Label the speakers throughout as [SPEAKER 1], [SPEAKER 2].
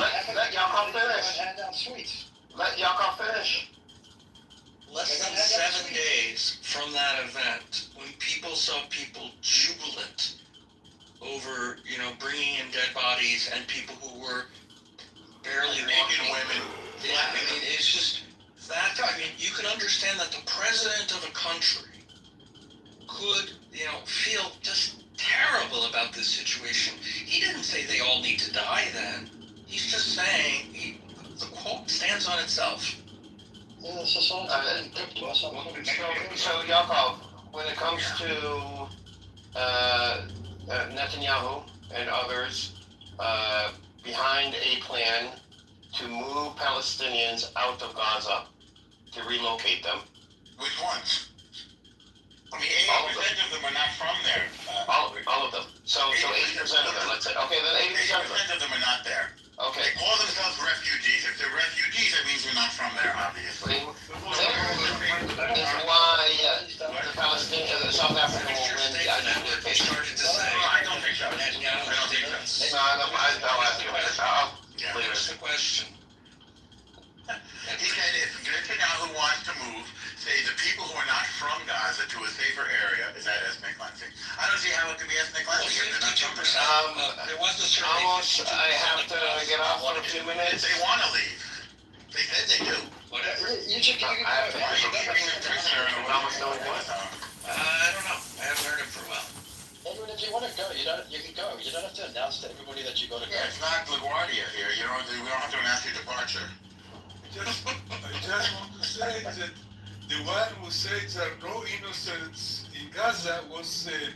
[SPEAKER 1] Let Yaakov finish.
[SPEAKER 2] Hand out sweets.
[SPEAKER 1] Let Yaakov finish.
[SPEAKER 3] Less than 7 days from that event, when people saw people jubilant over, bringing in dead bodies and people who were barely
[SPEAKER 4] naked
[SPEAKER 3] walking.
[SPEAKER 4] women.
[SPEAKER 3] Yeah, I mean, it's just that. I mean, you can understand that the president of a country could, feel just terrible about this situation. He didn't say they all need to die then. He's just saying, the quote stands on itself.
[SPEAKER 2] Yeah, so
[SPEAKER 1] Yaakov, when it comes to Netanyahu and others behind a plan to move Palestinians out of Gaza, to relocate them.
[SPEAKER 4] Which ones? I mean, 80% of them are not from there.
[SPEAKER 1] All of them. So 80% of them, let's say. Okay, then 80%
[SPEAKER 4] of them are not there.
[SPEAKER 1] Okay.
[SPEAKER 4] They call themselves refugees. If they're refugees, that means they're not from there, obviously.
[SPEAKER 1] This is why the Palestinians, the South African will win the identification.
[SPEAKER 3] Started to say,
[SPEAKER 4] I don't think so. I don't think so.
[SPEAKER 1] No, I'll ask you about it.
[SPEAKER 3] Here's the question.
[SPEAKER 4] He said if Netanyahu wants to move, say, the people who are not from Gaza to a safer area, is that ethnic cleansing? I don't see how it can be ethnic cleansing if they're not from there.
[SPEAKER 3] There was a survey.
[SPEAKER 1] Almost, I have to get off for a few minutes.
[SPEAKER 4] They want to leave. They said they do.
[SPEAKER 3] Whatever.
[SPEAKER 2] You should
[SPEAKER 4] Why are you keeping them prisoner in a room?
[SPEAKER 1] Almost no one.
[SPEAKER 3] I don't know. I haven't heard him for a while.
[SPEAKER 2] Edwin, if you want to go, you can go. You don't have to announce to everybody that you got to go.
[SPEAKER 4] Yeah, it's not LaGuardia here. We don't have to announce your departure.
[SPEAKER 5] I just want to say that the one who said there are no innocents in Gaza was a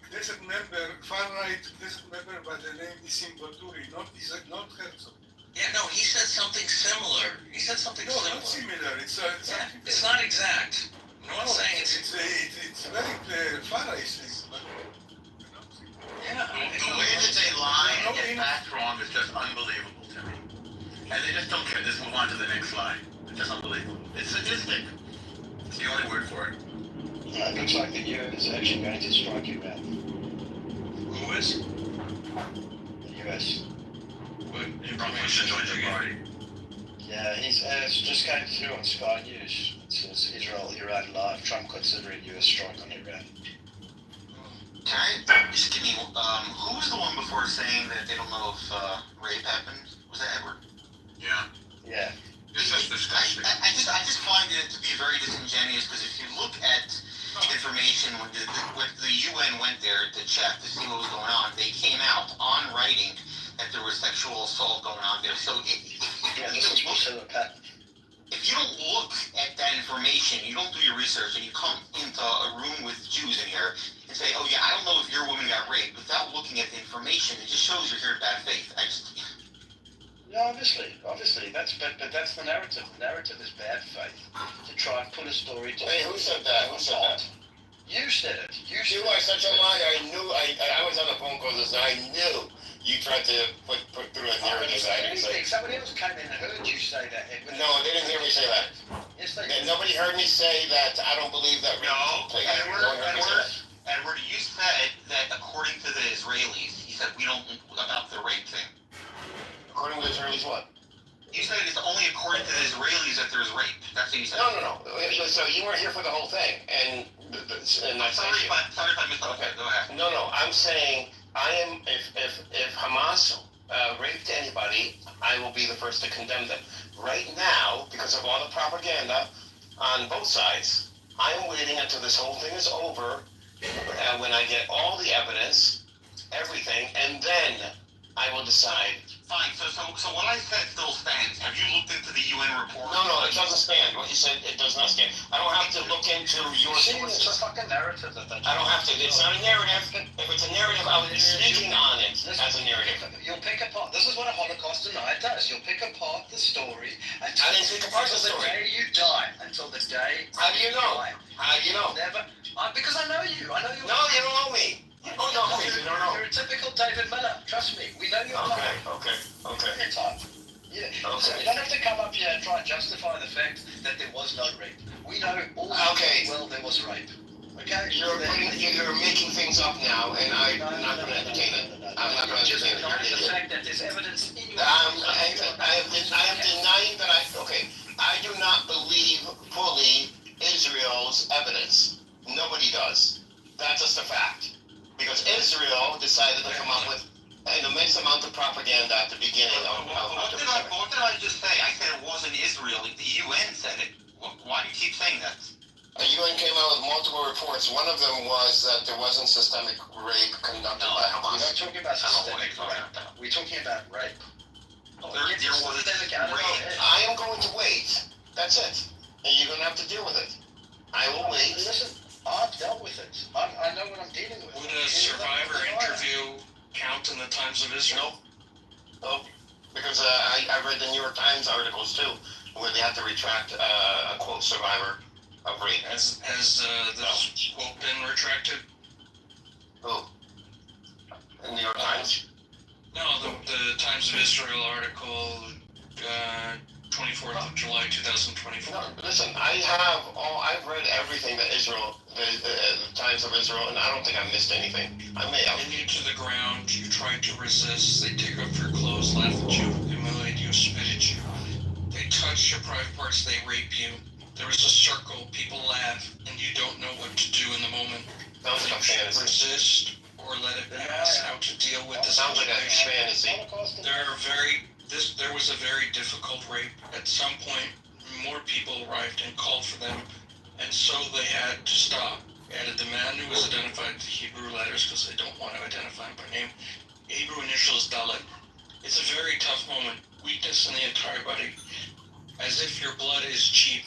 [SPEAKER 5] Knesset member, far-right Knesset member by the name Nissim Baturi, not Herzog.
[SPEAKER 3] Yeah, no, he said something similar. He said something
[SPEAKER 5] No,
[SPEAKER 3] similar.
[SPEAKER 5] not similar. It's
[SPEAKER 3] It's not exact. No one's saying it's
[SPEAKER 5] very far-right thing.
[SPEAKER 3] Yeah.
[SPEAKER 4] The way that they lie and get facts wrong is just unbelievable to me. And they just don't care. Just move on to the next slide. It's just unbelievable. It's sadistic. It's the only word for it.
[SPEAKER 2] It looks like the US is actually going to strike Iran.
[SPEAKER 3] Who is?
[SPEAKER 2] The US.
[SPEAKER 3] You probably should join the party.
[SPEAKER 2] Yeah, it's just came through on Sky News. It says Israel, Iran live. Trump considering US strike on Iran.
[SPEAKER 4] Can I just give me, who was the one before saying that they don't know if rape happened? Was that Edward? Yeah.
[SPEAKER 2] Yeah.
[SPEAKER 4] It's just disgusting. I just find it to be very disingenuous because if you look at information when the UN went there to check to see what was going on, they came out on writing that there was sexual assault going on there. So if you don't look at that information, you don't do your research, and you come into a room with Jews in here and say, "Oh yeah, I don't know if your woman got raped," without looking at the information, it just shows you're here in bad faith.
[SPEAKER 2] Yeah, obviously, but that's the narrative. The narrative is bad faith to try and put a story to.
[SPEAKER 1] Hey, who said that? Who said that?
[SPEAKER 2] You said it. You
[SPEAKER 1] are such a liar. I knew. I was on the phone call this, and I knew you tried to put through a narrative.
[SPEAKER 2] Somebody else came in and heard you say that, Edwin.
[SPEAKER 1] No, they didn't hear me say that.
[SPEAKER 2] Yes, they
[SPEAKER 1] And
[SPEAKER 2] did.
[SPEAKER 1] nobody heard me say that. I don't believe that.
[SPEAKER 4] No, Edward, you said that according to the Israelis, he said we don't about the rape thing.
[SPEAKER 1] According to the Israelis, what?
[SPEAKER 4] You said it's only according to the Israelis that there's rape. That's what you said.
[SPEAKER 1] No. So you weren't here for the whole thing, and that's
[SPEAKER 4] sorry if I missed that. Okay, go ahead.
[SPEAKER 1] No. I'm saying if Hamas raped anybody, I will be the first to condemn them. Right now, because of all the propaganda on both sides, I am waiting until this whole thing is over, when I get all the evidence, everything, and then I will decide.
[SPEAKER 4] Fine. So what I said still stands. Have you looked into the UN report?
[SPEAKER 1] No, it doesn't stand. What you said, it does not stand. I don't have to look into your sources.
[SPEAKER 2] It's a fucking narrative that
[SPEAKER 1] I don't have to. It's not a narrative. If it's a narrative, I would be speaking on it as a narrative.
[SPEAKER 2] You'll pick apart. This is what a Holocaust denier does. You'll pick apart the story until
[SPEAKER 1] I didn't pick apart the story.
[SPEAKER 2] day you die. Until the day.
[SPEAKER 1] How do you know?
[SPEAKER 2] Die.
[SPEAKER 1] How do you know?
[SPEAKER 2] Never. Because I know you. I know you.
[SPEAKER 1] No, you don't know me. You don't know me. You don't know.
[SPEAKER 2] You're a typical David Miller. Trust me. We know you're
[SPEAKER 1] Okay.
[SPEAKER 2] Your type. Yeah.
[SPEAKER 1] Okay.
[SPEAKER 2] So you don't have to come up here and try and justify the fact that there was no rape. We know all well there was rape. Okay?
[SPEAKER 1] You're making things up now, and I'm not going to entertain it. I'm not going to
[SPEAKER 2] Just
[SPEAKER 1] entertain it.
[SPEAKER 2] deny
[SPEAKER 1] You're an
[SPEAKER 2] the
[SPEAKER 1] idiot.
[SPEAKER 2] fact that there's evidence in your
[SPEAKER 1] I am denying that I do not believe fully Israel's evidence. Nobody does. That's just a fact. Because Israel decided to come up with an immense amount of propaganda at the beginning of
[SPEAKER 4] What did I just say? I said it wasn't Israel. The UN said it. Why do you keep saying that?
[SPEAKER 1] The UN came out with multiple reports. One of them was that there wasn't systemic rape conducted by
[SPEAKER 2] We're
[SPEAKER 1] Hamas.
[SPEAKER 2] not talking about
[SPEAKER 4] I don't know what
[SPEAKER 2] systemic
[SPEAKER 4] you're talking
[SPEAKER 2] rape.
[SPEAKER 4] about.
[SPEAKER 2] We're talking about rape.
[SPEAKER 4] There was
[SPEAKER 2] systemic out of
[SPEAKER 4] rape.
[SPEAKER 2] your head.
[SPEAKER 1] I am going to wait. That's it. And you're going to have to deal with it. I will wait.
[SPEAKER 2] Listen, I've dealt with it. I know what I'm dealing with.
[SPEAKER 3] Would a survivor interview count in the Times of Israel?
[SPEAKER 1] Nope. Because I read the New York Times articles too, where they had to retract a quote survivor of rape.
[SPEAKER 3] Has this quote been retracted?
[SPEAKER 1] Who? In New York Times?
[SPEAKER 3] No, the Times of Israel article, 24th of July 2024.
[SPEAKER 1] No, listen, I've read everything that the Times of Israel, and I don't think I missed anything. I may have.
[SPEAKER 3] Pin you to the ground, you tried to resist, they take off your clothes, laugh at you, humiliate you, spit at you. They touch your private parts, they rape you. There is a circle, people laugh, and you don't know what to do in the moment.
[SPEAKER 1] Sounds like a fantasy.
[SPEAKER 3] Resist or let it pass, how to deal with the
[SPEAKER 1] Sounds like a
[SPEAKER 3] situation.
[SPEAKER 1] fantasy.
[SPEAKER 3] There was a very difficult rape. At some point, more people arrived and called for them, and so they had to stop. Added the man who was identified with the Hebrew letters, because they don't want to identify him by name. Hebrew initials Dalet. It's a very tough moment. Weakness in the entire body. As if your blood is cheap.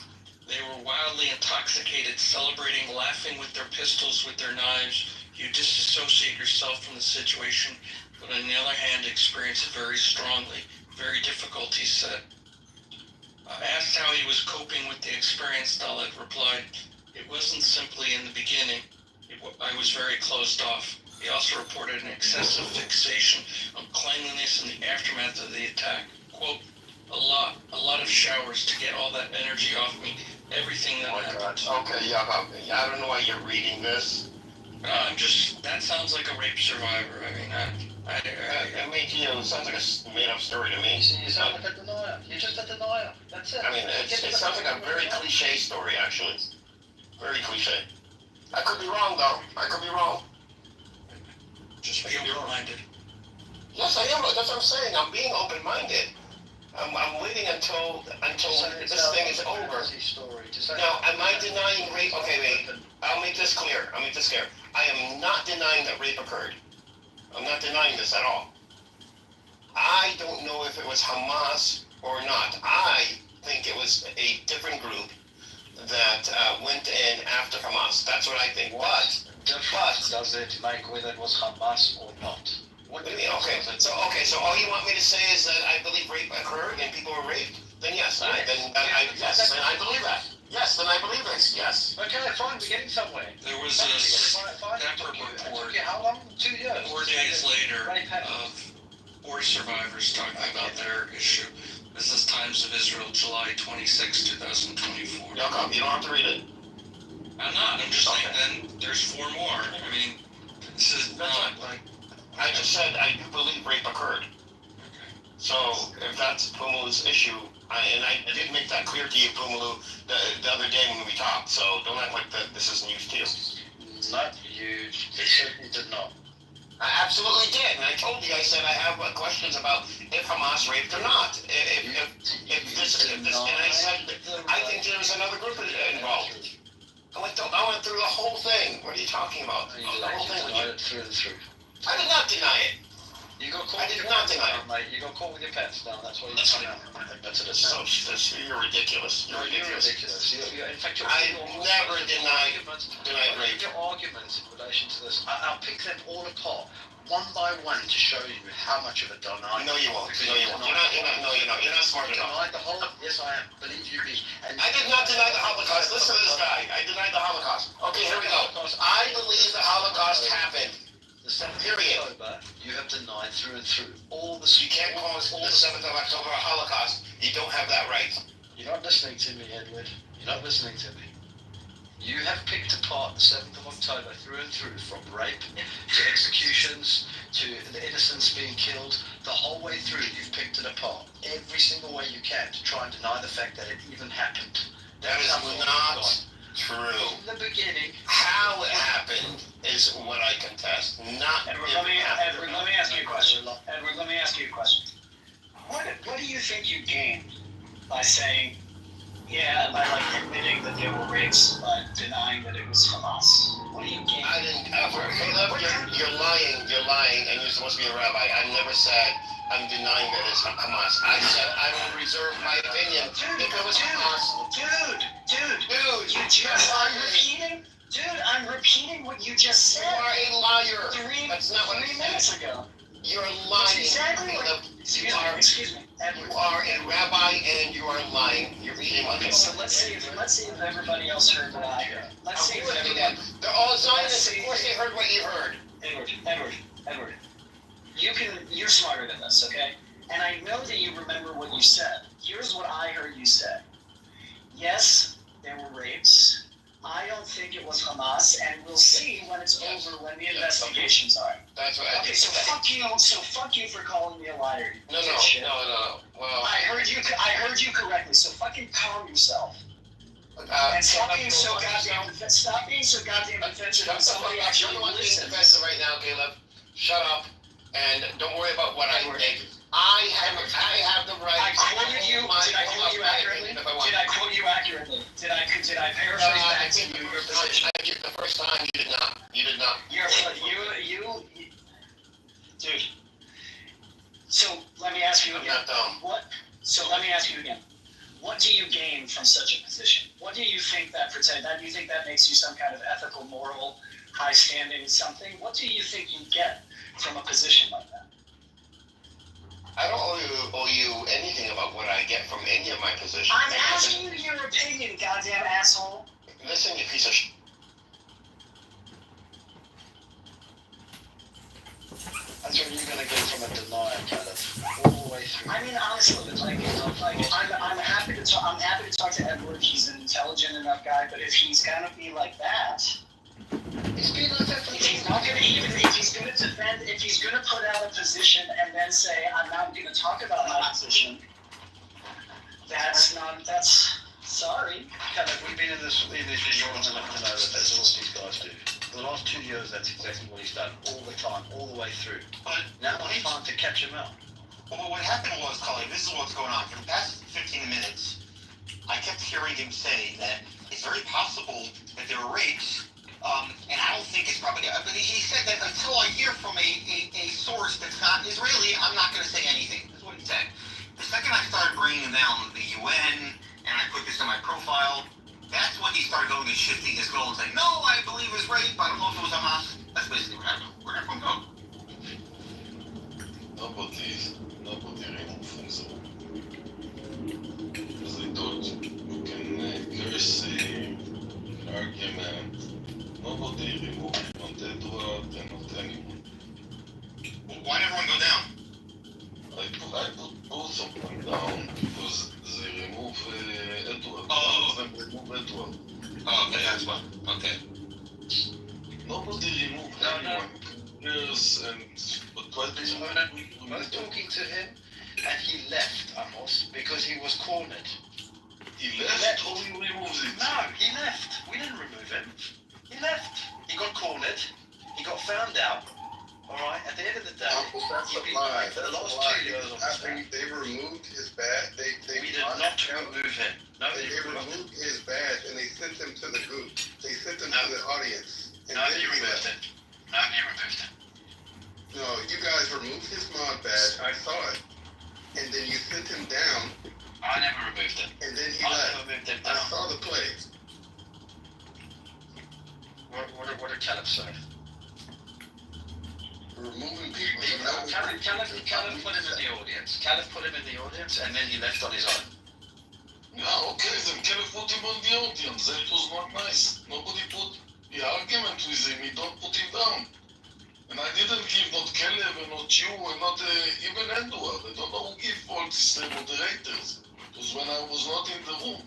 [SPEAKER 3] They were wildly intoxicated, celebrating, laughing with their pistols, with their knives. You disassociate yourself from the situation, but on the other hand, experience it very strongly. Very difficult, he said. Asked how he was coping with the experience, Dalet replied, "It wasn't simply in the beginning. I was very closed off." He also reported an excessive fixation on cleanliness in the aftermath of the attack. Quote, a lot of showers to get all that energy off me, everything that
[SPEAKER 1] Oh my
[SPEAKER 3] happened.
[SPEAKER 1] God. Okay, yeah, I don't know why you're reading this.
[SPEAKER 3] That sounds like a rape survivor. I mean,
[SPEAKER 1] I mean, to you, it sounds like a made-up story to me.
[SPEAKER 2] You sound like a denier. You're just a denier. That's it.
[SPEAKER 1] I mean, it sounds like a very cliche story, actually. Very cliche. I could be wrong, though. I could be wrong.
[SPEAKER 3] just be open-minded.
[SPEAKER 1] Yes, I am. That's what I'm saying. I'm being open-minded. I'm waiting until this thing is over. Now, am I denying rape? Okay, wait. I'll make this clear. I am not denying that rape occurred. I'm not denying this at all. I don't know if it was Hamas or not. I think it was a different group that went in after Hamas. That's what I think. But
[SPEAKER 2] does it make whether it was Hamas or not?
[SPEAKER 1] What do you mean? Okay, so all you want me to say is that I believe rape occurred and people were raped? Then yes, then I believe that. Yes, then I believe this. Yes.
[SPEAKER 2] Okay, fine. We're getting somewhere.
[SPEAKER 3] There was a separate report
[SPEAKER 2] How long? 2 years.
[SPEAKER 3] 4 days later of 4 survivors talking about their issue. This is Times of Israel, July 26, 2024.
[SPEAKER 1] You don't have to read it.
[SPEAKER 3] I'm not. I'm just saying then there's 4 more. I mean, this is not like...
[SPEAKER 1] I just said I do believe rape occurred. So if that's Pumulu's issue, I did make that clear to you, Pumalu, the other day when we talked. So don't act like this is news to you.
[SPEAKER 2] Not you. It certainly did not.
[SPEAKER 1] I absolutely did, and I told you. I said I have questions about if Hamas raped or not. If this, and I said I think there was another group involved. I went through the whole thing. What are you talking about? The whole thing with you.
[SPEAKER 2] Through and through.
[SPEAKER 1] I did not deny it.
[SPEAKER 2] You got caught.
[SPEAKER 1] I did not deny it.
[SPEAKER 2] Mate, you got caught with your pants down. That's what you're talking about. That's it.
[SPEAKER 1] You're ridiculous. You're ridiculous.
[SPEAKER 2] In fact,
[SPEAKER 1] I never denied rape.
[SPEAKER 2] Your arguments in relation to this, I'll pick them all apart, one by one, to show you how much of a denier.
[SPEAKER 1] No, you won't. You're not smart enough.
[SPEAKER 2] Denied the whole. Yes, I am. Believe you me.
[SPEAKER 1] I did not deny the Holocaust. Listen to this guy. I denied the Holocaust. Okay, here we go. I believe the Holocaust happened.
[SPEAKER 2] The 7th
[SPEAKER 1] Period.
[SPEAKER 2] of October, you have denied through and through all the.
[SPEAKER 1] You can't call the 7th of October a Holocaust. You don't have that right.
[SPEAKER 2] You're not listening to me, Edward. You're not listening to me. You have picked apart the 7th of October through and through, from rape to executions to the innocents being killed. The whole way through, you've picked it apart every single way you can to try and deny the fact that it even happened.
[SPEAKER 1] That is not true.
[SPEAKER 2] In the beginning,
[SPEAKER 1] How it happened is what I contest. Not
[SPEAKER 6] Edward,
[SPEAKER 1] if
[SPEAKER 6] let me
[SPEAKER 1] it happened.
[SPEAKER 6] ask you a question. Edward, let me ask you a question. What do you think you gained by saying, yeah, by like admitting that there were rapes, but denying that it was Hamas? What do you gain?
[SPEAKER 1] I didn't ever. Caleb, you're lying, and you're supposed to be a rabbi. I never said I'm denying that it's Hamas. I said I will reserve my opinion if it was Hamas.
[SPEAKER 6] I'm repeating what you just
[SPEAKER 1] You
[SPEAKER 6] said.
[SPEAKER 1] are a liar.
[SPEAKER 6] Three
[SPEAKER 1] That's not what I
[SPEAKER 6] minutes
[SPEAKER 1] said.
[SPEAKER 6] ago.
[SPEAKER 1] You're
[SPEAKER 6] That's
[SPEAKER 1] lying.
[SPEAKER 6] exactly
[SPEAKER 1] Caleb.
[SPEAKER 6] what. Excuse me, Edward.
[SPEAKER 1] You are a rabbi and you are lying. You're reading my
[SPEAKER 6] Okay, so let's see if everybody else heard what I heard. Let's see if everybody.
[SPEAKER 1] They're all Zionists. Of course they heard what you heard.
[SPEAKER 6] Edward. You're smarter than this, okay? And I know that you remember what you said. Here's what I heard you say. Yes, there were rapes. I don't think it was Hamas, and we'll see when it's over, when the investigations are.
[SPEAKER 1] That's what I
[SPEAKER 6] Okay,
[SPEAKER 1] did
[SPEAKER 6] so
[SPEAKER 1] say.
[SPEAKER 6] fuck you for calling me a liar.
[SPEAKER 1] No. Well,
[SPEAKER 6] I heard you correctly. So fucking calm yourself. And stop being so goddamn defensive when somebody actually
[SPEAKER 1] You're the one being
[SPEAKER 6] listens.
[SPEAKER 1] defensive right now, Caleb. Shut up and don't worry about what I think. I have the right.
[SPEAKER 6] I quoted you. Did I quote you accurately?
[SPEAKER 1] If I want.
[SPEAKER 6] Did I quote you accurately? Did I paraphrase back to you your position?
[SPEAKER 1] I did the first time. You did not. You did not.
[SPEAKER 6] You, dude. So let me ask you
[SPEAKER 1] I'm
[SPEAKER 6] again.
[SPEAKER 1] not dumb.
[SPEAKER 6] So let me ask you again. What do you gain from such a position? What do you think that pretend? Do you think that makes you some kind of ethical, moral, high standing something? What do you think you get from a position like that?
[SPEAKER 1] I don't owe you anything about what I get from any of my positions.
[SPEAKER 6] I'm asking you your opinion, goddamn asshole.
[SPEAKER 1] Listen, you piece of shit.
[SPEAKER 2] that's what you're going to get from a denier, kind of, all the way through.
[SPEAKER 6] I mean, honestly, I'm happy to talk. I'm happy to talk to Edward. He's an intelligent enough guy, but if he's gonna be like that, if he's not gonna if he's gonna defend, if he's gonna put out a position and then say, I'm not gonna talk about my position, that's sorry.
[SPEAKER 2] Kind of, we've been in this long enough to know that that's what these guys do. For the last 2 years, that's exactly what he's done, all the time, all the way through.
[SPEAKER 4] But
[SPEAKER 2] Now it's time to catch him out.
[SPEAKER 4] Well, what happened was, Cully, this is what's going on. For the past 15 minutes, I kept hearing him say that it's very possible that there were rapes, and I don't think it's probably. But he said that until I hear from a source that's not Israeli, I'm not going to say anything. That's what he said. The second I started bringing down the UN, and I put this in my profile, that's when he started going and shifting his goal and saying, no, I believe it was rape, I don't know if it was Hamas. That's basically what happened. Where did everyone go?
[SPEAKER 7] Nobody removed from the room. As I told you, you can curse argument. Nobody removed not Edward and not anyone.
[SPEAKER 4] Well, why did everyone go down?
[SPEAKER 7] I put both of them down because they remove Edward.
[SPEAKER 4] Oh.
[SPEAKER 7] One of them remove Edward.
[SPEAKER 4] Oh, okay, that's fine. Okay.
[SPEAKER 7] Nobody removed
[SPEAKER 2] No.
[SPEAKER 7] anyone. Yes, and but why did you
[SPEAKER 2] I was talking to him, and he left, Amos, because he was cornered.
[SPEAKER 7] He left or he removed it?
[SPEAKER 2] No, he left. We didn't remove him. He left. He got cornered. He got found out. All right. At the end of the day,
[SPEAKER 8] That's
[SPEAKER 2] you've
[SPEAKER 8] a
[SPEAKER 2] been
[SPEAKER 8] lie.
[SPEAKER 2] for the last 2 years on this
[SPEAKER 8] After
[SPEAKER 2] man.
[SPEAKER 8] they removed his badge, they
[SPEAKER 2] We did not remove him. No,
[SPEAKER 8] They removed his badge and they sent him to the group. They sent him to the audience. And then he left.
[SPEAKER 2] Nobody removed him.
[SPEAKER 8] No, you guys removed his mod badge. I saw it. And then you sent him down,
[SPEAKER 2] I never removed him.
[SPEAKER 8] and then he
[SPEAKER 2] I
[SPEAKER 8] left.
[SPEAKER 2] never moved him
[SPEAKER 8] I
[SPEAKER 2] down.
[SPEAKER 8] saw the play.
[SPEAKER 2] What did Caleb say?
[SPEAKER 8] Removing people.
[SPEAKER 2] Caleb put him in the audience. Caleb put him in the audience, and then he left on his own.
[SPEAKER 7] Yeah, okay, then Caleb put him on the audience. That was not nice. Nobody put the argument with him. He don't put him down. And I didn't give not Caleb and not you and not even Edward. I don't know who gave all these moderators. It was when I was not in the room.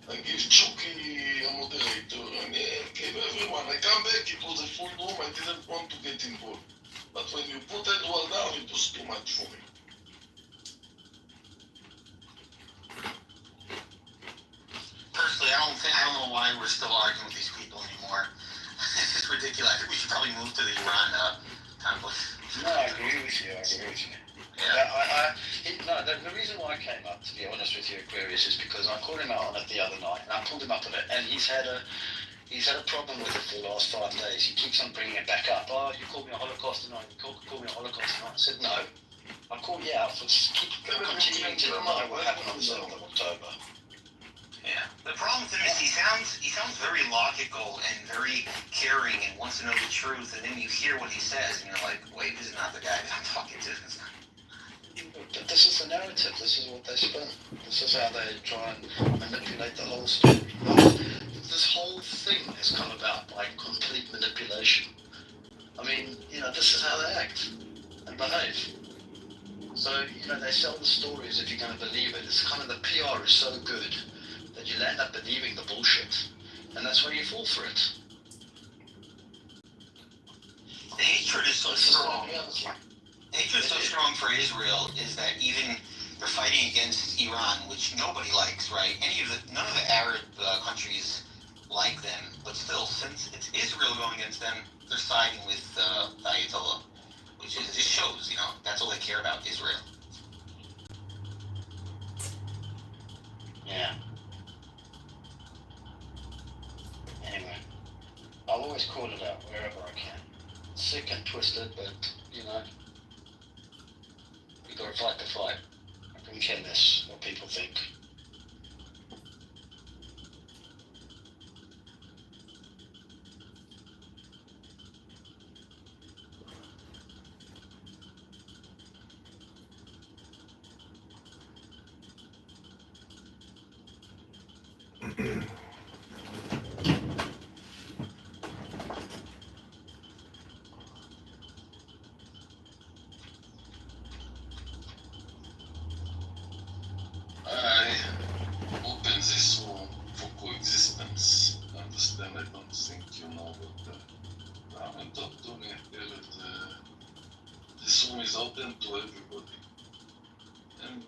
[SPEAKER 7] I give Chucky a moderator, and I gave everyone. I come back, it was a full room, I didn't want to get involved. But when you put Edward down, it was too much for me.
[SPEAKER 4] Personally, I don't know why we're still arguing with these people anymore. It's ridiculous. I think we should probably move to the Iran conflict.
[SPEAKER 2] No, I agree with you.
[SPEAKER 4] Yeah.
[SPEAKER 2] The reason why I came up, to be honest with you, Aquarius, is because I called him out on it the other night, and I pulled him up on it, and he's had a problem with it for the last 5 days. He keeps on bringing it back up. Oh, you called me a Holocaust tonight. You called me a Holocaust tonight. I said no. I called you out for continuing to deny what happened on the 7th of October.
[SPEAKER 4] Yeah. The problem with him is he sounds very logical and very caring and wants to know the truth, and then you hear what he says and you're like, wait, this is not the guy that I'm talking to.
[SPEAKER 2] But this is the narrative. This is what they spin. This is how they try and manipulate the whole story. This whole thing has come about by complete manipulation. I mean, this is how they act and behave. So, they sell the stories if you're going to believe it. It's kind of the PR is so good that you'll end up believing the bullshit. And that's where you fall for it.
[SPEAKER 4] The hatred is so strong. Hatred is so strong for Israel is that even they're fighting against Iran, which nobody likes, right? None of the Arab countries like them, but still, since it's Israel going against them, they're siding with the Ayatollah, which just shows, that's all they care about, Israel.
[SPEAKER 2] Yeah. Anyway, I'll always call it out wherever I can. Sick and twisted, but, you gotta fight the fight. I don't care less what people think.
[SPEAKER 7] I open this room for coexistence. Understand? I don't think you know what I haven't talked to me. This room is open to everybody. And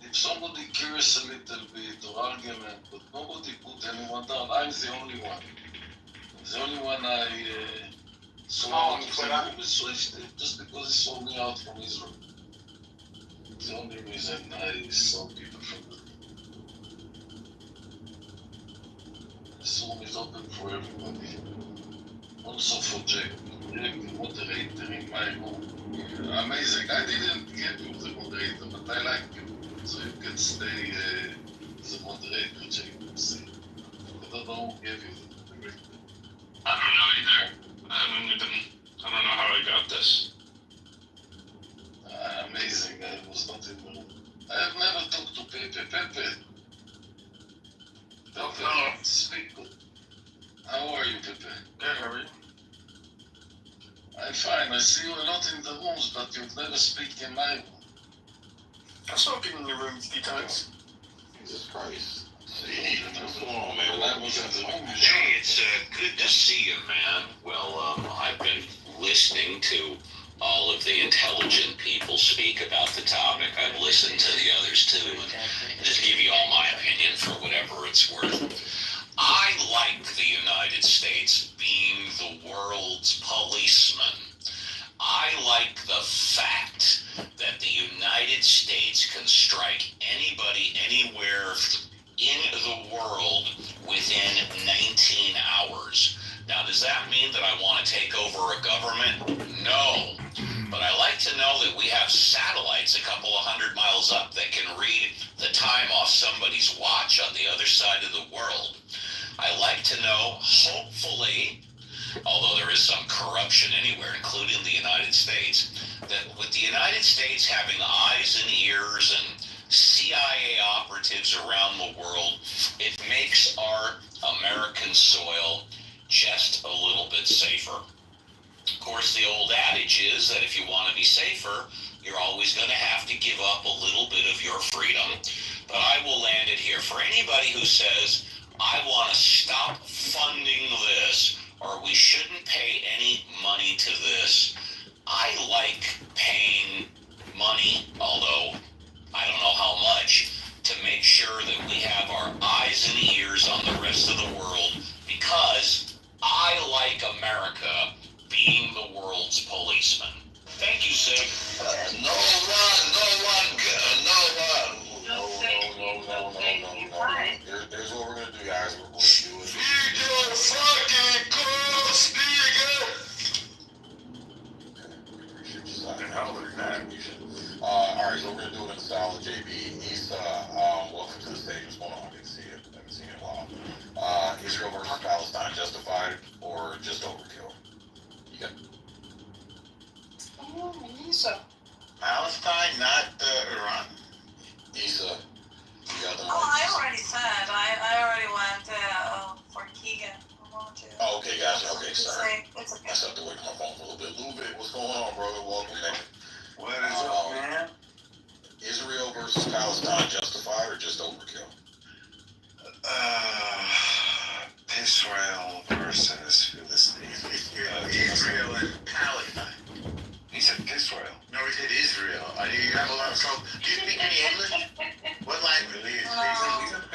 [SPEAKER 7] if somebody cares a little bit or argument, but nobody put anyone down, I'm the only one. The only one I saw out of the room is just because he saw me out from Israel. The only reason I saw people from the room. This room is open for everybody. Also for Jack. Jack, the moderator in my room. Amazing. I didn't get you the moderator, but I like you. So you can stay as a moderator, Jack. I don't know who gave you the moderator.
[SPEAKER 1] I don't know either. I don't know how I got this.
[SPEAKER 7] Amazing. I was not in the room. I have never talked to Pepe. Pepe, speak. How are you, Pepe?
[SPEAKER 1] Good, how are you?
[SPEAKER 7] I'm fine. I see you a lot in the rooms, but you've never speak in my room.
[SPEAKER 1] I've spoken in your room a few times.
[SPEAKER 8] Jesus Christ.
[SPEAKER 1] Come on, man.
[SPEAKER 7] When I was in the room, you
[SPEAKER 9] Hey, it's good to see you, man. Well, I've been listening to all of the intelligent people speak about the topic. I've listened to the others too, and I'll just give you all my opinion for whatever it's worth. I like the United States being the world's policeman. I like the fact that the United States can strike anybody, anywhere in the world within 19 hours. Now, does that mean that I want to take over a government? No. But I like to know that we have satellites a couple of 100 miles up that can read the time off somebody's watch on the other side of the world. I like to know, hopefully, although there is some corruption anywhere, including the United States, that with the United States having eyes and ears and CIA operatives around the world, it makes our American soil just a little bit safer. Of course, the old adage is that if you want to be safer, you're always going to have to give up a little bit of your freedom. But I will land it here for for anybody who says, I want to stop funding this, or we shouldn't pay any money to this, I like paying money, although I don't know how much, to make sure that we have our eyes and ears on the rest of the world, because I like America being the world's policeman. Thank you, Sig.
[SPEAKER 7] No one. Here's what we're gonna do, guys. We're gonna do it. Nigga, fucking course, nigga. Appreciate you signing. Alright, so we're gonna do it in the style of JB. Issa, welcome to the stage. What's going on? Good to see you. Haven't seen you in a while. Israel versus Palestine, justified or just overkill? You got
[SPEAKER 6] Issa.
[SPEAKER 8] Palestine, not Iran.
[SPEAKER 7] Issa. You got the
[SPEAKER 10] Oh, I already said. I already went for Keegan.
[SPEAKER 7] Oh, okay, gotcha. Okay, sorry.
[SPEAKER 10] It's okay.
[SPEAKER 7] I stepped away from my phone for a little bit. What's going on, brother? Welcome, man.
[SPEAKER 8] What is up, man?
[SPEAKER 7] Israel versus Palestine, justified or just overkill?
[SPEAKER 8] Israel versus Philistine. Israel and Palestine. He said Israel. No, he said Israel. You have a lot of trouble. Do you speak any English? What language?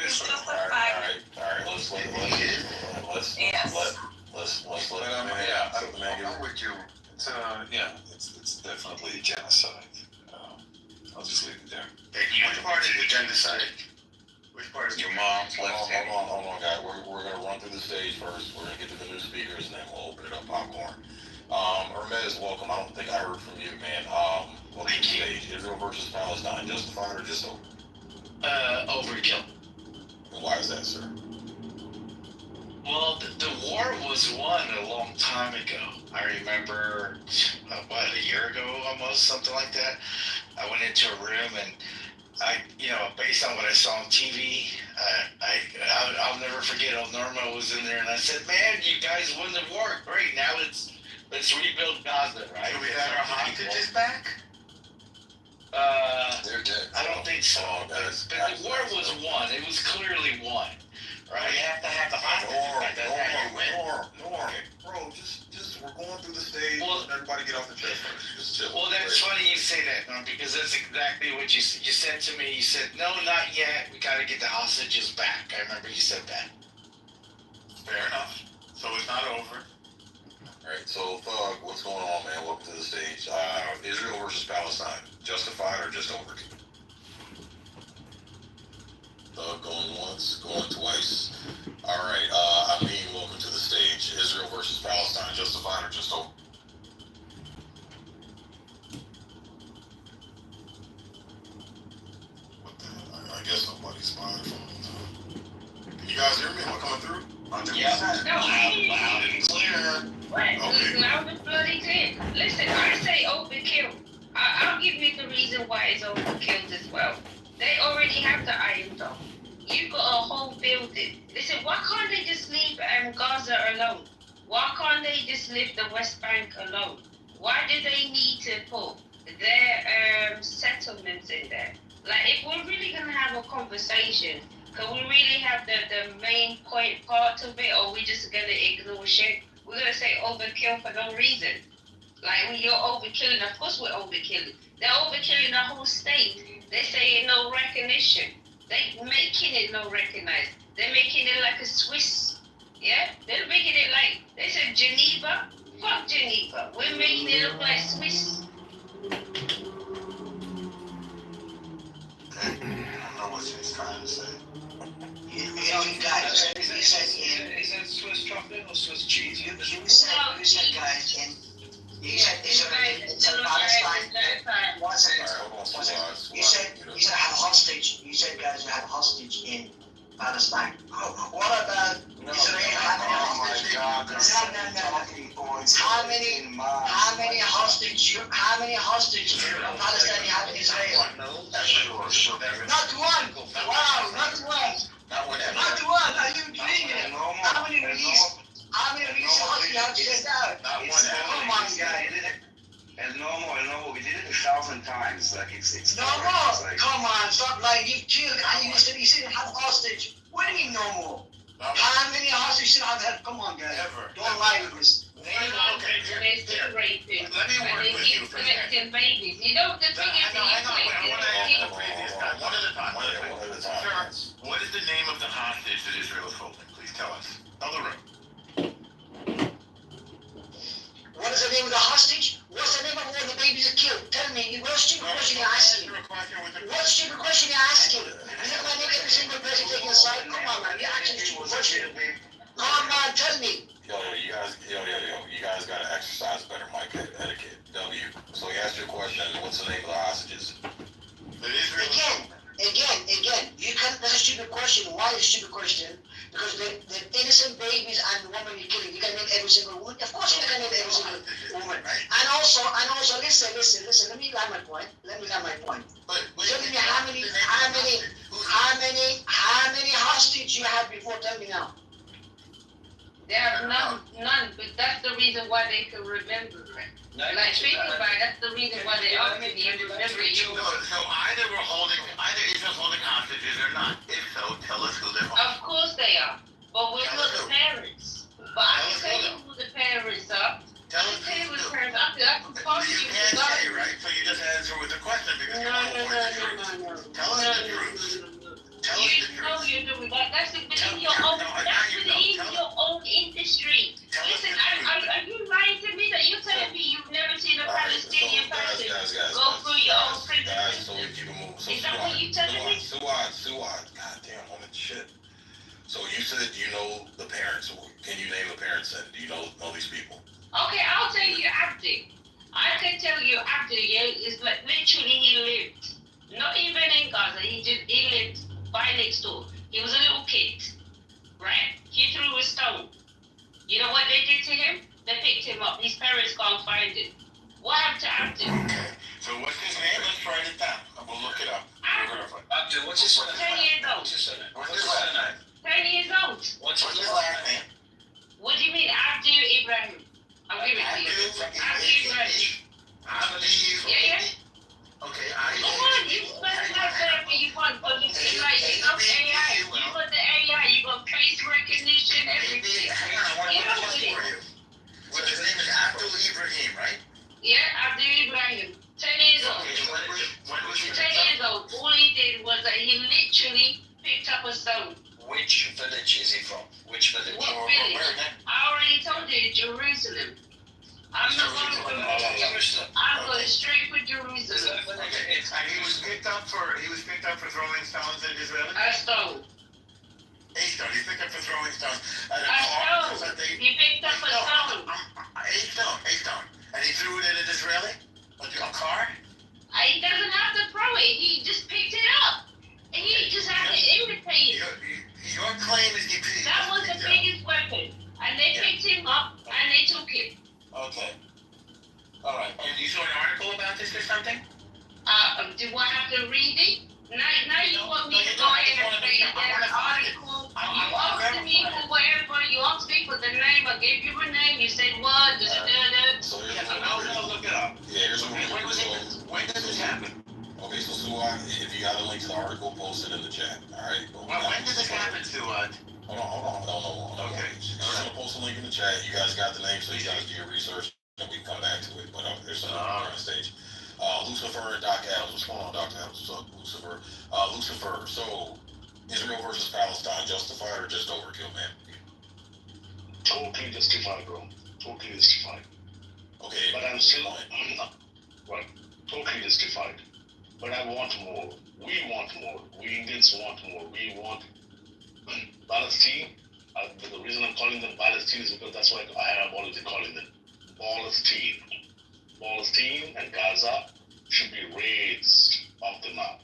[SPEAKER 10] It's just a
[SPEAKER 7] All
[SPEAKER 10] fact.
[SPEAKER 7] right. Let's let the man
[SPEAKER 8] I'm with you. It's definitely genocide. I'll just leave it there. Which part is the genocide? Which part is your mom's left hand?
[SPEAKER 7] Hold on, guys. We're gonna run through the stage first. We're gonna get to the new speakers, and then we'll open it up popcorn. Hermes, welcome. I don't think I heard from you, man. Welcome to the stage. Israel versus Palestine, justified or just over?
[SPEAKER 11] Overkill.
[SPEAKER 7] And why is that, sir?
[SPEAKER 11] Well, the war was won a long time ago. I remember, a year ago almost, something like that. I went into a room and based on what I saw on TV, I'll never forget. Norma was in there and I said, "Man, you guys won the war. Great. Now let's rebuild Gaza, right?"
[SPEAKER 8] Do we have our hostages back?
[SPEAKER 7] They're dead.
[SPEAKER 11] I don't think so. But the war was won. It was clearly won, right?
[SPEAKER 8] We have to have the hostages back.
[SPEAKER 7] Norm, bro, just we're going through the stage. Let everybody get off the chest first. Just chill.
[SPEAKER 11] Well, that's funny you say that, Norm, because that's exactly what you said to me. You said, "No, not yet. We got to get the hostages back." I remember you said that.
[SPEAKER 8] Fair enough. So it's not over.
[SPEAKER 7] Alright, so Thug, what's going on, man? Welcome to the stage. Israel versus Palestine, justified or just overkill? Thug going once, going twice. Alright, welcome to the stage. Israel versus Palestine, justified or just over? What the hell? I guess nobody's buying phones. Can you guys hear me? Am I coming through?
[SPEAKER 11] Yeah.
[SPEAKER 9] Loud and clear.
[SPEAKER 12] What?
[SPEAKER 7] Okay.
[SPEAKER 12] Loud and bloody clear. Listen, I say overkill. I'll give you the reason why it's overkill as well. They already have the Iron Dome. You got a whole building. Listen, why can't they just leave Gaza alone? Why can't they just leave the West Bank alone? Why do they need to put their settlements in there? Like, if we're really gonna have a conversation, can we really have the main part of it, or are we just gonna ignore shit? We're gonna say overkill for no reason. Like, when you're overkilling, of course we're overkilling. They're overkilling the whole state. They're saying no recognition. They're making it no recognized. They're making it like a Swiss. Yeah? They're making it like, they said Geneva. Fuck Geneva. We're making it look like Swiss.
[SPEAKER 8] I don't know what she's trying to say.
[SPEAKER 6] Guys,
[SPEAKER 11] Is that Swiss chocolate or Swiss cheese?
[SPEAKER 6] you said, guys, it's a Palestine. One second. One second. You said have a hostage. You said, guys, you have a hostage in Palestine. What about Israel having a hostage? How many hostage Palestinians have in Israel? Not one. Wow, not one. Not one. Are you dreaming? How many release hostages have you sent out?
[SPEAKER 8] Not one.
[SPEAKER 6] Oh my God.
[SPEAKER 11] And
[SPEAKER 6] normal. I know. We did it 1,000 times. Like it's
[SPEAKER 13] Normal?
[SPEAKER 6] It's like,
[SPEAKER 13] Come on, stop lying. You killed. You said have hostage. What do you mean normal? How many hostages should I have? Come on, guys.
[SPEAKER 8] Ever.
[SPEAKER 13] Don't lie with this.
[SPEAKER 8] Okay, here.
[SPEAKER 12] Raping.
[SPEAKER 8] Let me work
[SPEAKER 12] And they
[SPEAKER 8] with
[SPEAKER 12] keep
[SPEAKER 8] you for a second.
[SPEAKER 12] collecting babies. You know, the thing is,
[SPEAKER 8] I know. I want to ask the previous guy. One at a time. Sir, what is the name of the hostage that Israel is holding? Please tell us. Other room.
[SPEAKER 13] What is the name of the hostage? What's the name of all the babies that killed? Tell me. What stupid question you're asking? What stupid question you're asking? You're not gonna make every single person taking a side? Come on, man. You're asking a stupid question. Come on, tell me.
[SPEAKER 14] You guys gotta exercise better mic etiquette. W. So he asked you a question, what's the name of the hostages?
[SPEAKER 13] Again, you can't, that's a stupid question. Why is a stupid question? Because they're innocent babies and the woman you're killing. You can name every single woman. Of course you can name every single woman. And also, listen, let me land my point. Tell me how many hostage you had before, tell me now.
[SPEAKER 12] There are none, but that's the reason why they can remember it. Like, think about it, that's the reason why they often remember you.
[SPEAKER 8] So either Israel's holding hostages or not. If so, tell us who they're holding.
[SPEAKER 12] Of course they are, but we're not the parents. But I can tell you who the parents are.
[SPEAKER 8] Tell us
[SPEAKER 12] who the
[SPEAKER 8] who.
[SPEAKER 12] parents are. I can call
[SPEAKER 8] You
[SPEAKER 12] you.
[SPEAKER 8] can't say, right? So you just answer with a question because you won't avoid the truth. Tell us the truth. Tell us the
[SPEAKER 12] You know
[SPEAKER 8] truth.
[SPEAKER 12] you're doing that. That's within your own. That's within your own industry. Listen, are you lying to me that you're telling me you've never seen a Palestinian person go through your own prison
[SPEAKER 14] So we keep it moving. So
[SPEAKER 12] Is that what you telling me?
[SPEAKER 14] Suad. God damn, woman, shit. So you said you know the parents. Can you name the parents then? Do you know these people?
[SPEAKER 12] Okay, I'll tell you Abdi. I can tell you Abdi, is like literally he lived. Not even in Gaza, he lived by next door. He was a little kid, right? He threw a stone. You know what they did to him? They picked him up. His parents can't find him. What happened to Abdi?
[SPEAKER 8] Okay. So what's his name? Let's write it down. We'll look it up.
[SPEAKER 11] Abdul, what's his surname?
[SPEAKER 12] 10 years old.
[SPEAKER 11] What's his surname?
[SPEAKER 8] What's his last name?
[SPEAKER 12] 10 years old.
[SPEAKER 11] What's
[SPEAKER 8] What's
[SPEAKER 11] his
[SPEAKER 8] his last name?
[SPEAKER 12] What do you mean, Abdi Ibrahim? I'll give it to you. Abdi Ibrahim. Yeah.
[SPEAKER 8] Okay,
[SPEAKER 12] Come on, you specify whatever you want, but you see, like, you know, AI. You got the AI, you got face recognition, everything.
[SPEAKER 8] Hang on, I want
[SPEAKER 12] You
[SPEAKER 8] to
[SPEAKER 12] know
[SPEAKER 8] put
[SPEAKER 12] what
[SPEAKER 8] this
[SPEAKER 12] it
[SPEAKER 8] for
[SPEAKER 12] is.
[SPEAKER 8] you. Well, his name is Abdul Ibrahim, right?
[SPEAKER 12] Yeah, Abdi Ibrahim. 10 years old.
[SPEAKER 8] Okay, when was he
[SPEAKER 12] 10 years old. All he did was that he literally picked up a stone.
[SPEAKER 11] Which village is he from? Which village?
[SPEAKER 12] What
[SPEAKER 8] Where
[SPEAKER 12] village?
[SPEAKER 8] again?
[SPEAKER 12] I already told you, Jerusalem. I'm not going to
[SPEAKER 11] Jerusalem.
[SPEAKER 12] I'm going straight for Jerusalem.
[SPEAKER 8] Okay, and he was picked up for throwing stones at Israelis?
[SPEAKER 12] A stone.
[SPEAKER 8] A stone. He's picked up for throwing stones at a
[SPEAKER 12] A
[SPEAKER 8] car.
[SPEAKER 12] stone. He picked up a stone.
[SPEAKER 8] A stone. And he threw it at an Israeli? A car?
[SPEAKER 12] He doesn't have to throw it. He just picked it up. And he just had to imitate it.
[SPEAKER 8] Your claim is he picked it
[SPEAKER 12] That
[SPEAKER 8] up.
[SPEAKER 12] was the biggest weapon. And they picked him up and they took him.
[SPEAKER 8] Okay. All right. And you saw an article about this or something?
[SPEAKER 12] Do I have to read it? Now you want me to go ahead and read an article. You asked me for whatever. You asked me for the name. I gave you a name. You said what?
[SPEAKER 14] So
[SPEAKER 8] Yes, I'm going to look it up.
[SPEAKER 14] Yeah, here's what
[SPEAKER 8] When did this happen?
[SPEAKER 14] Okay, so Suad, if you got a link to the article, post it in the chat. Alright?
[SPEAKER 8] When did this happen, Suad?
[SPEAKER 14] Hold on.
[SPEAKER 8] Okay.
[SPEAKER 14] I'm gonna post a link in the chat. You guys got the name, so you guys do your research, and we can come back to it. But there's something on the stage. Lucifer and Doc Adams. What's going on, Doc Adams? What's up, Lucifer? Lucifer. So, Israel versus Palestine, justified or just overkill, man?
[SPEAKER 15] Totally justified, bro. Totally justified.
[SPEAKER 14] Okay.
[SPEAKER 15] But I'm still right. Totally justified. But I want more. We want more. We Indians want more. We want Palestine. The reason I'm calling them Palestine is because that's what I have always been calling them. Palestine. Palestine and Gaza should be raised off the map.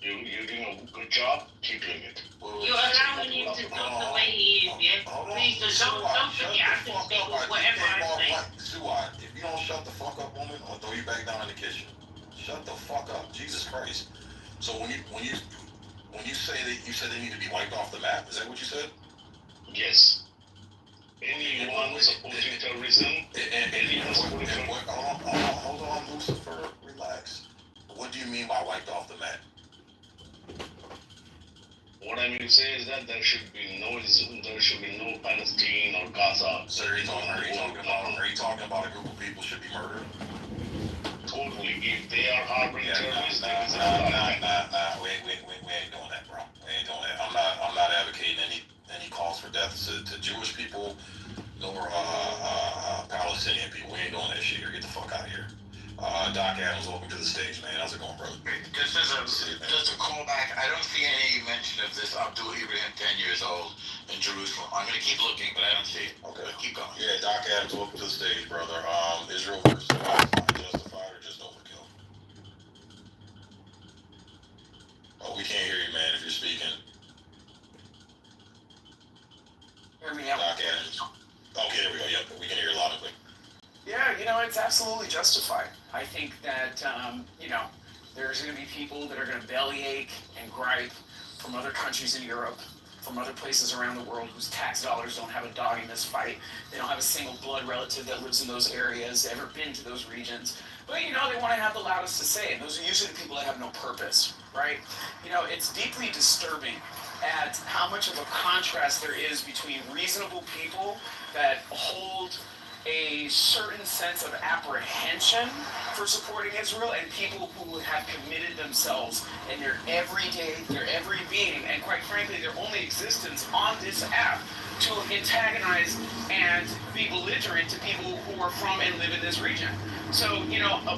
[SPEAKER 15] You're doing a good job. Keep doing it.
[SPEAKER 12] You're allowing him to talk the way he is, yeah? Please don't forget I can speak with whatever I say.
[SPEAKER 14] Suad, if you don't shut the fuck up, woman, I'll throw you back down in the kitchen. Shut the fuck up. Jesus Christ. So when you say that you said they need to be wiped off the map, is that what you said?
[SPEAKER 15] Yes. anyone supporting terrorism, anyone supporting terrorism.
[SPEAKER 14] Hold on, Lucifer, relax. What do you mean by wiped off the map?
[SPEAKER 15] What I mean to say is that there should be no Palestine or Gaza.
[SPEAKER 14] So are you talking about a group of people should be murdered?
[SPEAKER 15] Totally. If they are harboring terrorists,
[SPEAKER 14] we ain't doing that, bro. We ain't doing that. I'm not advocating any calls for death to Jewish people nor Palestinian people. We ain't doing that shit here. Get the fuck out of here. Doc Adams, welcome to the stage, man. How's it going, brother?
[SPEAKER 8] Just a callback. I don't see any mention of this Abdul Ibrahim, 10 years old, in Jerusalem. I'm gonna keep looking, but I don't see it.
[SPEAKER 14] Okay,
[SPEAKER 8] keep going.
[SPEAKER 14] Yeah, Doc Adams, welcome to the stage, brother. Israel versus Palestine, justified or just overkill? Oh, we can't hear you, man. If you're speaking.
[SPEAKER 16] Hear me now.
[SPEAKER 14] Doc Adams. Okay, there we go. Yep, we can hear you loud and clear.
[SPEAKER 16] Yeah, it's absolutely justified. I think that, there's going to be people that are going to bellyache and gripe from other countries in Europe, from other places around the world whose tax dollars don't have a dog in this fight. They don't have a single blood relative that lives in those areas, ever been to those regions. But, they want to have the loudest to say, and those are usually the people that have no purpose, right? It's deeply disturbing at how much of a contrast there is between reasonable people that hold a certain sense of apprehension for supporting Israel and people who have committed themselves in their everyday, their every being, and quite frankly, their only existence on this app to antagonize and be belligerent to people who are from and live in this region. So,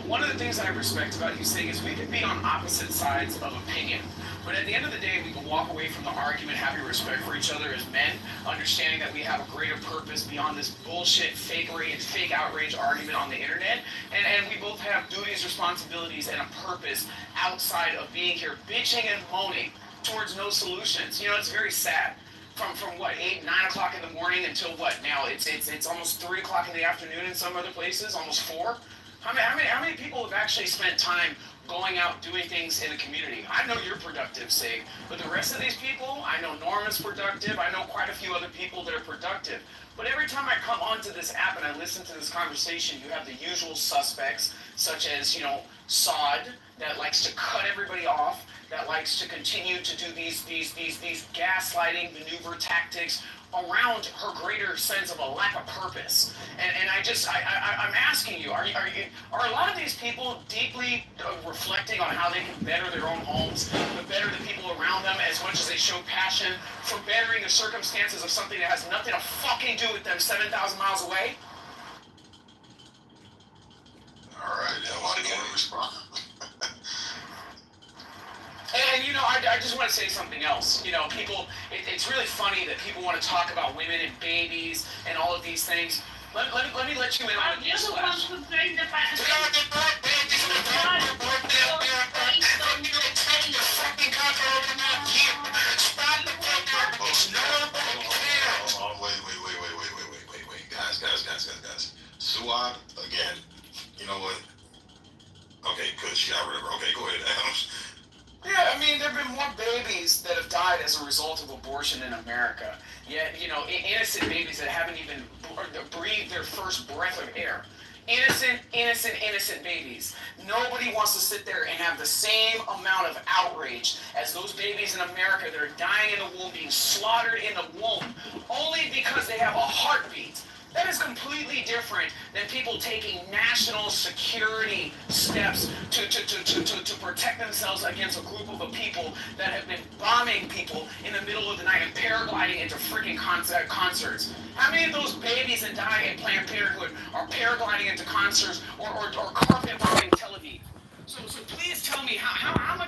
[SPEAKER 16] one of the things that I respect about these things is we can be on opposite sides of opinion. But at the end of the day, we can walk away from the argument having respect for each other as men, understanding that we have a greater purpose beyond this bullshit, fakery, and fake outrage argument on the internet. And we both have duties, responsibilities, and a purpose outside of being here bitching and moaning towards no solutions. It's very sad. From what, 8, 9 o'clock in the morning until what? Now it's almost 3 o'clock in the afternoon in some other places, almost 4. How many people have actually spent time going out doing things in the community? I know you're productive, Sig, but the rest of these people, I know Norma's productive, I know quite a few other people that are productive. But every time I come onto this app and I listen to this conversation, you have the usual suspects, such as, Saud, that likes to cut everybody off, that likes to continue to do these gaslighting maneuver tactics around her greater sense of a lack of purpose. And I'm asking you, are a lot of these people deeply reflecting on how they can better their own homes, but better the people around them as much as they show passion for bettering the circumstances of something that has nothing to fucking do with them 7,000 miles away?
[SPEAKER 14] All right, I want to respond.
[SPEAKER 16] And I just want to say something else. People, it's really funny that people want to talk about women and babies and all of these things. Let me let you in on a newsflash.
[SPEAKER 14] Wait. Guys. Suad, again, you know what? Okay, good, she got rid of her. Okay, go ahead, Adams.
[SPEAKER 16] Yeah, there have been more babies that have died as a result of abortion in America. Yet, innocent babies that haven't even breathed their first breath of air. Innocent babies. Nobody wants to sit there and have the same amount of outrage as those babies in America that are dying in the womb, being slaughtered in the womb, only because they have a heartbeat. That is completely different than people taking national security steps to protect themselves against a group of people that have been bombing people in the middle of the night and paragliding into freaking concerts. How many of those babies that die in Planned Parenthood are paragliding into concerts or carpet bombing Tel Aviv? So please tell me how much